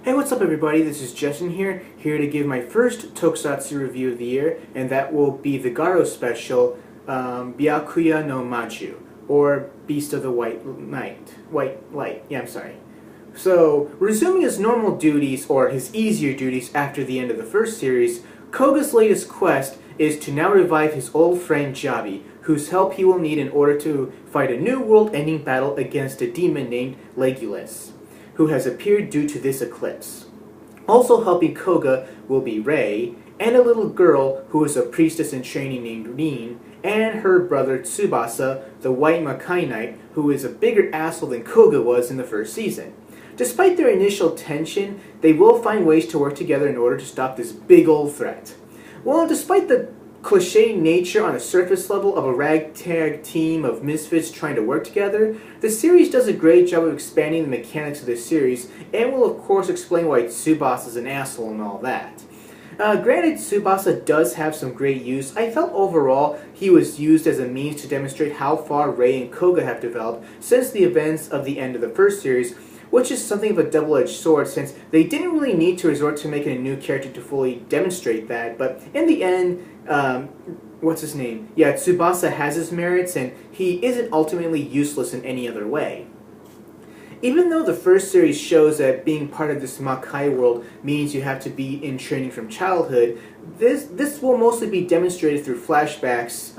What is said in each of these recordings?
Hey, what's up everybody? This is Justin here to give my first Tokusatsu review of the year, and that will be the Garo special, Byakuya no Maju, or Beast of the White Light. Yeah, I'm sorry. So, resuming his normal duties, or his easier duties after the end of the first series, Koga's latest quest is to now revive his old friend Jabi, whose help he will need in order to fight a new world-ending battle against a demon named Legulis, who has appeared due to this eclipse. Also helping Koga will be Rei, and a little girl who is a priestess in training named Rin, and her brother Tsubasa, the White Makai Knight, who is a bigger asshole than Koga was in the first season. Despite their initial tension, they will find ways to work together in order to stop this big old threat. Well, despite the cliché nature on a surface level of a ragtag team of misfits trying to work together, the series does a great job of expanding the mechanics of this series, and will of course explain why Tsubasa is an asshole and all that. Granted, Tsubasa does have some great use. I felt overall he was used as a means to demonstrate how far Rei and Koga have developed since the events of the end of the first series, which is something of a double-edged sword since they didn't really need to resort to making a new character to fully demonstrate that, but in the end, what's his name? Yeah, Tsubasa has his merits and he isn't ultimately useless in any other way. Even though the first series shows that being part of this Makai world means you have to be in training from childhood, this will mostly be demonstrated through flashbacks,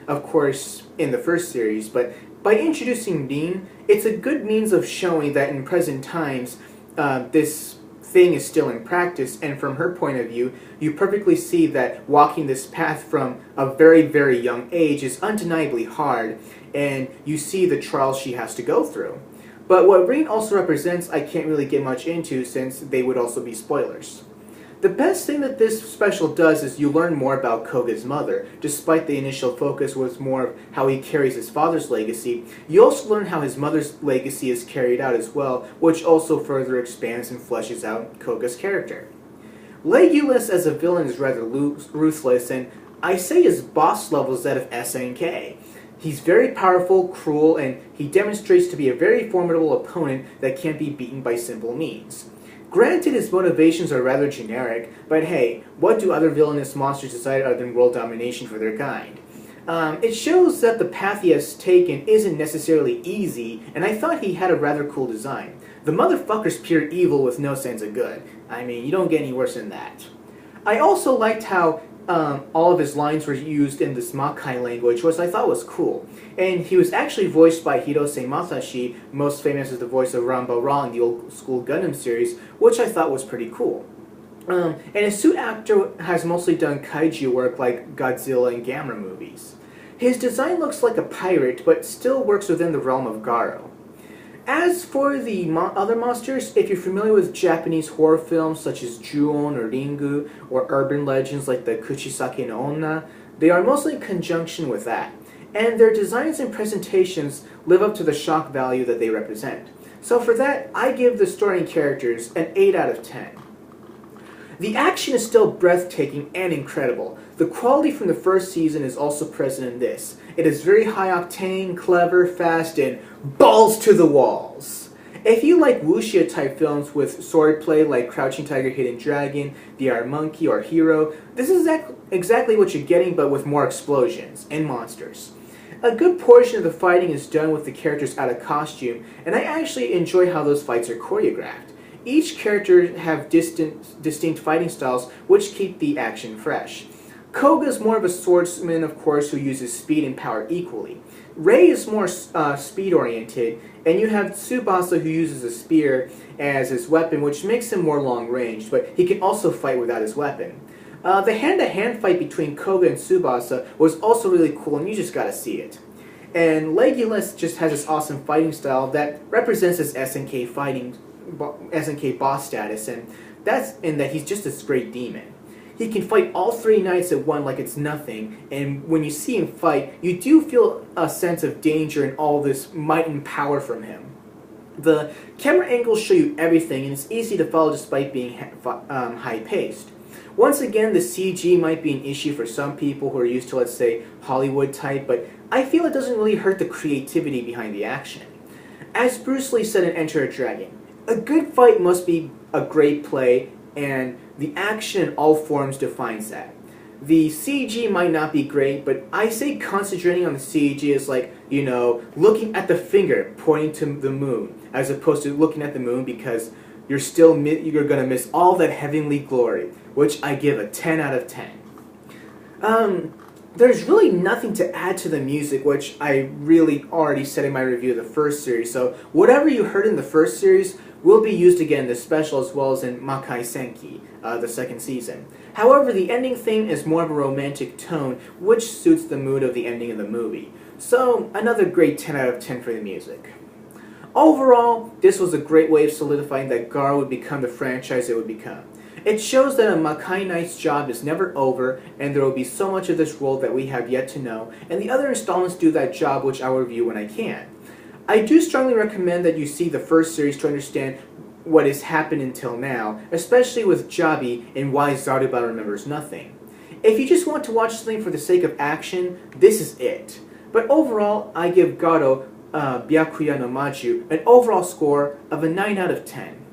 of course, in the first series, but by introducing Rin, it's a good means of showing that in present times, this thing is still in practice, and from her point of view, you perfectly see that walking this path from a very, very young age is undeniably hard, and you see the trials she has to go through. But what Rin also represents, I can't really get much into since they would also be spoilers. The best thing that this special does is you learn more about Koga's mother. Despite the initial focus was more of how he carries his father's legacy, you also learn how his mother's legacy is carried out as well, which also further expands and fleshes out Koga's character. Legulis as a villain is rather ruthless, and I say his boss level is that of SNK. He's very powerful, cruel, and he demonstrates to be a very formidable opponent that can't be beaten by simple means. Granted, his motivations are rather generic, but hey, what do other villainous monsters decide other than world domination for their kind? It shows that the path he has taken isn't necessarily easy, and I thought he had a rather cool design. The motherfucker's pure evil with no sense of good. I mean, you don't get any worse than that. I also liked how all of his lines were used in this Makai language, which I thought was cool. And he was actually voiced by Hirose Masashi, most famous as the voice of Ramba Ra in the old school Gundam series, which I thought was pretty cool. And his suit actor has mostly done kaiju work like Godzilla and Gamera movies. His design looks like a pirate, but still works within the realm of Garo. As for the other monsters, if you're familiar with Japanese horror films such as Ju-on or Ringu, or urban legends like the Kuchisake no Onna, they are mostly in conjunction with that, and their designs and presentations live up to the shock value that they represent. So for that, I give the story and characters an 8 out of 10. The action is still breathtaking and incredible. The quality from the first season is also present in this. It is very high octane, clever, fast, and balls to the walls. If you like wuxia type films with swordplay like Crouching Tiger, Hidden Dragon, The Iron Monkey, or Hero, this is exactly what you're getting, but with more explosions and monsters. A good portion of the fighting is done with the characters out of costume, and I actually enjoy how those fights are choreographed. Each character have distinct fighting styles which keep the action fresh. Koga is more of a swordsman, of course, who uses speed and power equally. Rei is more speed-oriented, and you have Tsubasa who uses a spear as his weapon, which makes him more long-ranged, but he can also fight without his weapon. The hand-to-hand fight between Koga and Tsubasa was also really cool, and you just gotta see it. And Legulis just has this awesome fighting style that represents his SNK boss status, and that's in that he's just this great demon. He can fight all 3 knights at once like it's nothing, and when you see him fight, you do feel a sense of danger and all this might and power from him. The camera angles show you everything, and it's easy to follow despite being high-paced. Once again, the CG might be an issue for some people who are used to, let's say, Hollywood type, but I feel it doesn't really hurt the creativity behind the action. As Bruce Lee said in Enter a Dragon, a good fight must be a great play, and the action in all forms defines that. The CG might not be great, but I say concentrating on the CG is like, you know, looking at the finger pointing to the moon, as opposed to looking at the moon, because you're gonna miss all that heavenly glory, which I give a 10 out of 10. There's really nothing to add to the music, which I really already said in my review of the first series, so whatever you heard in the first series will be used again in the special as well as in Makai Senki, the second season. However, the ending theme is more of a romantic tone, which suits the mood of the ending of the movie. So, another great 10 out of 10 for the music. Overall, this was a great way of solidifying that Garo would become the franchise it would become. It shows that a Makai Knight's job is never over, and there will be so much of this world that we have yet to know, and the other installments do that job, which I will review when I can. I do strongly recommend that you see the first series to understand what has happened until now, especially with Jabi and why Zaruba remembers nothing. If you just want to watch something for the sake of action, this is it. But overall, I give Garo Byakuya no Maju an overall score of a 9 out of 10.